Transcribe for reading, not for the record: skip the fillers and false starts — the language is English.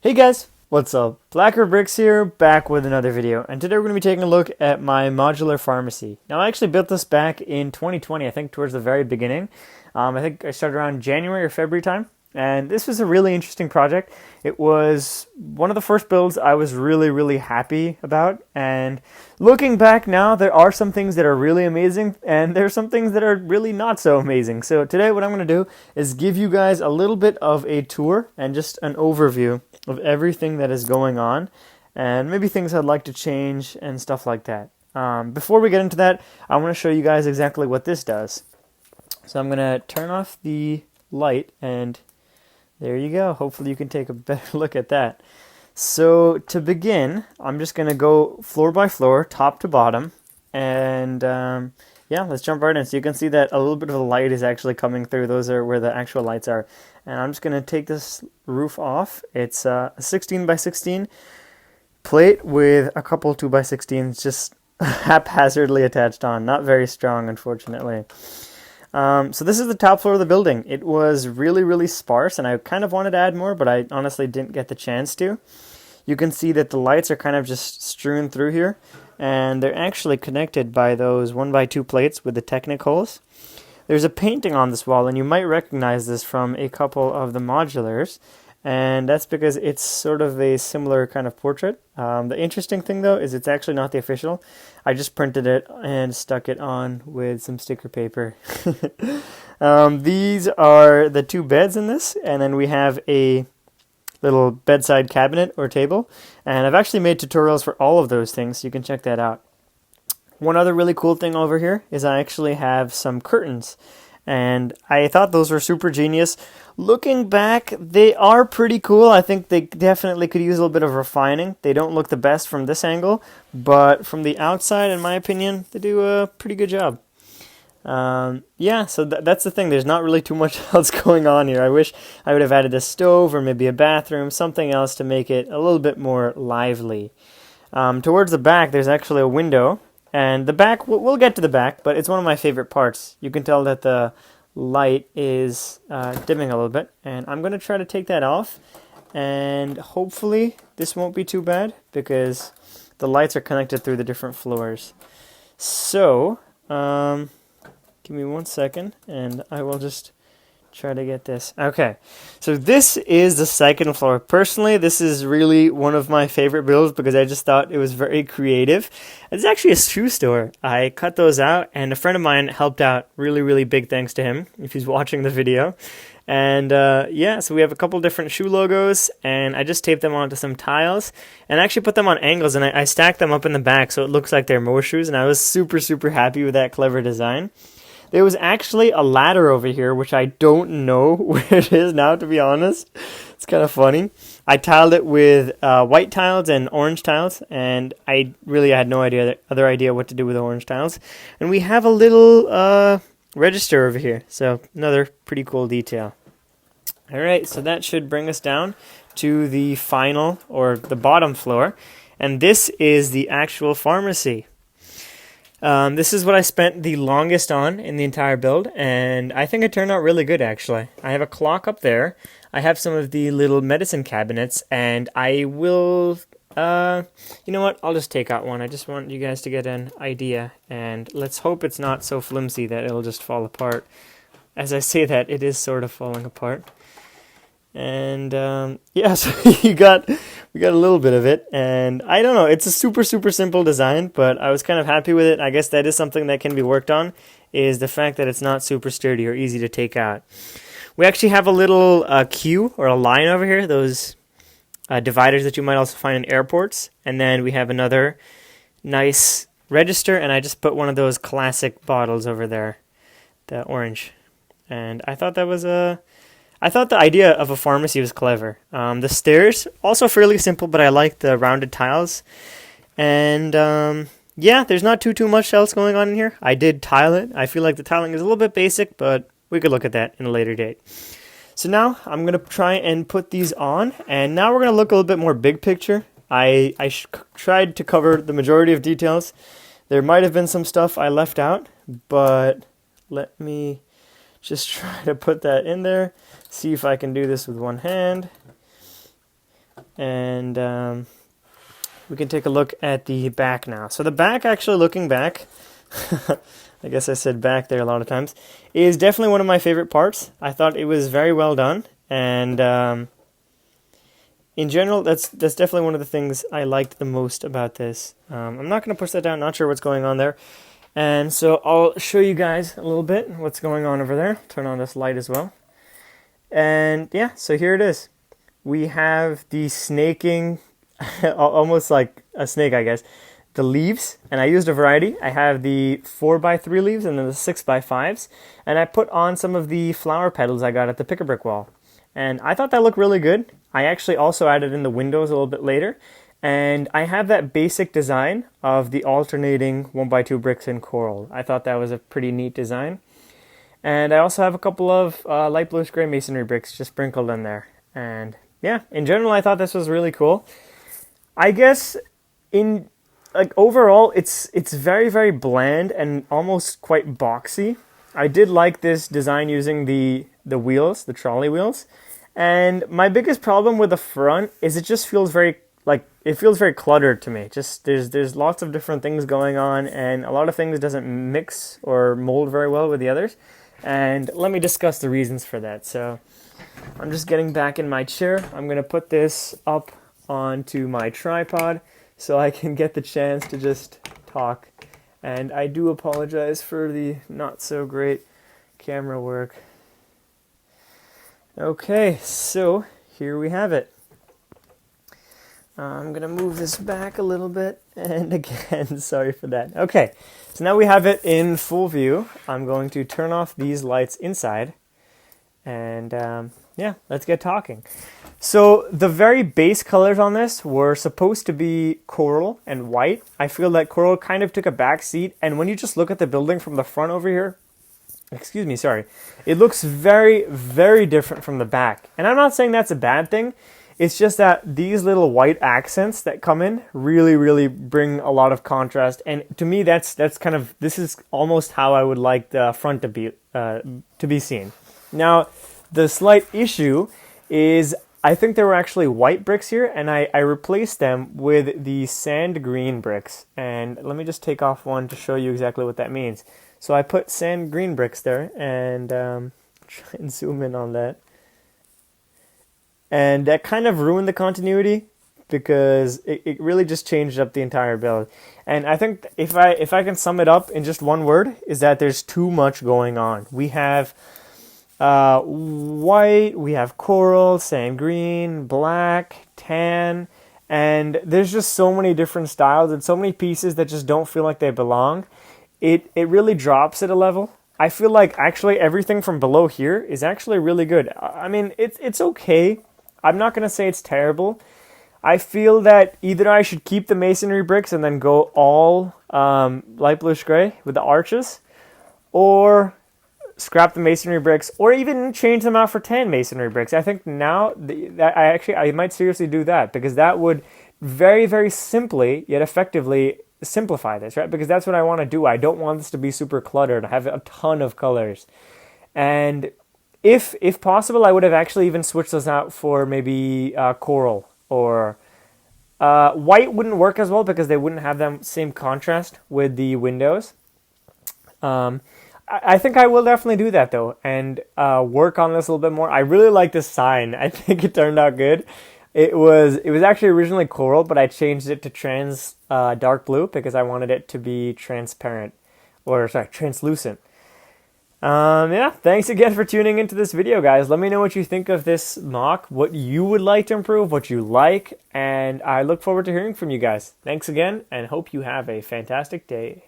Hey guys, what's up? Blacker Bricks here, back with another video, and today we're going to be taking a look at my modular pharmacy. Now I actually built this back in 2020, I think towards the very beginning. I think I started around January or February time, and this was a really interesting project. It was one of the first builds I was really happy about, and looking back now, there are some things that are really amazing, and there are some things that are really not so amazing. So today what I'm going to do is give you guys a little bit of a tour and just an overview of everything that is going on, and maybe things I'd like to change and stuff like that. Before we get into that, I want to show you guys exactly what this does. So I'm going to turn off the light, and there you go. Hopefully you can take a better look at that. So to begin, I'm just going to go floor by floor, top to bottom, and yeah, let's jump right in. So you can see that a little bit of the light is actually coming through. Those are where the actual lights are. And I'm just going to take this roof off. It's a 16 by 16 plate with a couple 2 by 16s just haphazardly attached on. Not very strong, unfortunately. So this is the top floor of the building. It was really sparse, and I kind of wanted to add more, but I honestly didn't get the chance to. You can see that the lights are kind of just strewn through here, and they're actually connected by those 1 by 2 plates with the Technic holes. There's a painting on this wall, and you might recognize this from a couple of the modulars, and that's because it's sort of a similar kind of portrait. The interesting thing, though, is it's actually not the official. I just printed it and stuck it on with some sticker paper. These are the 2 beds in this, and then we have a little bedside cabinet or table, and I've actually made tutorials for all of those things, so you can check that out. One other really cool thing over here is I actually have some curtains, and I thought those were super genius. Looking back, they are pretty cool. I think they definitely could use a little bit of refining. They don't look the best from this angle, but from the outside, in my opinion, they do a pretty good job. Yeah, so that's the thing. There's not really too much else going on here. I wish I would have added a stove or maybe a bathroom, something else to make it a little bit more lively. Towards the back, there's actually a window. And the back, we'll get to the back, but it's one of my favorite parts. You can tell that the light is dimming a little bit, and I'm going to try to take that off, and hopefully this won't be too bad because the lights are connected through the different floors. So, give me 1 second, and I will just try to get this. Okay, so this is the second floor. Personally, this is really one of my favorite builds because I just thought it was very creative. It's actually a shoe store. I cut those out, and a friend of mine helped out. Really big thanks to him if he's watching the video. And yeah, so we have a couple different shoe logos, and I just taped them onto some tiles and actually put them on angles, and I stacked them up in the back so it looks like they're more shoes, and I was super happy with that clever design. There was actually a ladder over here, which I don't know where it is now, to be honest. It's kind of funny. I tiled it with white tiles and orange tiles, and I really had no other idea what to do with the orange tiles. And we have a little register over here, so another pretty cool detail. All right, so that should bring us down to the final, or the bottom floor, and this is the actual pharmacy. This is what I spent the longest on in the entire build, and I think it turned out really good, actually. I have a clock up there. I have some of the little medicine cabinets, and I will, you know what? I'll just take out one. I just want you guys to get an idea, and let's hope it's not so flimsy that it'll just fall apart. As I say that, it is sort of falling apart. And yeah, so we got a little bit of it, and I don't know, it's a super simple design, but I was kind of happy with it. I guess that is something that can be worked on, is the fact that it's not super sturdy or easy to take out. We actually have a little queue or a line over here, those dividers that you might also find in airports, and then we have another nice register, and I just put one of those classic bottles over there, the orange, and I thought the idea of a pharmacy was clever. The stairs, also fairly simple, but I like the rounded tiles. And yeah, there's not too much else going on in here. I did tile it. I feel like the tiling is a little bit basic, but we could look at that in a later date. So now I'm going to try and put these on, and now we're going to look a little bit more big picture. I tried to cover the majority of details. There might have been some stuff I left out, but let me just try to put that in there. See if I can do this with one hand. and we can take a look at the back now. So the back, actually looking back, I guess I said back there a lot of times, is definitely one of my favorite parts. I thought it was very well done, and in general, that's definitely one of the things I liked the most about this. I'm not going to push that down, not sure what's going on there. And so I'll show you guys a little bit what's going on over there. Turn on this light as well. And yeah, so here it is. We have the snaking, almost like a snake, I guess, the leaves. And I used a variety. I have the 4x3 leaves and then the 6x5s. And I put on some of the flower petals I got at the Pick-a-Brick wall. And I thought that looked really good. I actually also added in the windows a little bit later. And I have that basic design of the alternating 1x2 bricks in coral. I thought that was a pretty neat design. And I also have a couple of light bluish gray masonry bricks just sprinkled in there. And yeah, in general, I thought this was really cool. I guess in overall, it's very, very bland and almost quite boxy. I did like this design using the wheels, the trolley wheels. And my biggest problem with the front is it just feels very it feels very cluttered to me. Just there's lots of different things going on, and a lot of things doesn't mix or mold very well with the others. And let me discuss the reasons for that. So I'm just getting back in my chair. I'm going to put this up onto my tripod so I can get the chance to just talk. And I do apologize for the not so great camera work. Okay, so here we have it. I'm going to move this back a little bit, and again, sorry for that. Okay, so now we have it in full view. I'm going to turn off these lights inside, and yeah, let's get talking. So the very base colors on this were supposed to be coral and white. I feel that coral kind of took a back seat, and when you just look at the building from the front over here, excuse me, sorry, it looks very, very different from the back. And I'm not saying that's a bad thing. It's just that these little white accents that come in really, really bring a lot of contrast. And to me, that's kind of, this is almost how I would like the front to be seen. Now, the slight issue is I think there were actually white bricks here, and I replaced them with the sand green bricks. And let me just take off one to show you exactly what that means. So I put sand green bricks there, and try and zoom in on that. And that kind of ruined the continuity because it really just changed up the entire build. And I think if I can sum it up in just one word, is that there's too much going on. We have white, we have coral, sand green, black, tan, and there's just so many different styles and so many pieces that just don't feel like they belong. It really drops it a level. I feel like actually everything from below here is actually really good. I mean, it's okay. I'm not going to say it's terrible. I feel that either I should keep the masonry bricks and then go all light bluish gray with the arches, or scrap the masonry bricks, or even change them out for tan masonry bricks. I think now I might seriously do that, because that would very, very simply yet effectively simplify this, right? Because that's what I want to do. I don't want this to be super cluttered. I have a ton of colors, and if possible, I would have actually even switched those out for maybe coral, or white wouldn't work as well because they wouldn't have that same contrast with the windows. I think I will definitely do that though, and work on this a little bit more. I really like this sign. I think it turned out good. It was actually originally coral, but I changed it to dark blue because I wanted it to be transparent, or sorry, translucent. Yeah, thanks again for tuning into this video, guys. Let me know what you think of this MOC, what you would like to improve, what you like, and I look forward to hearing from you guys. Thanks again, and hope you have a fantastic day.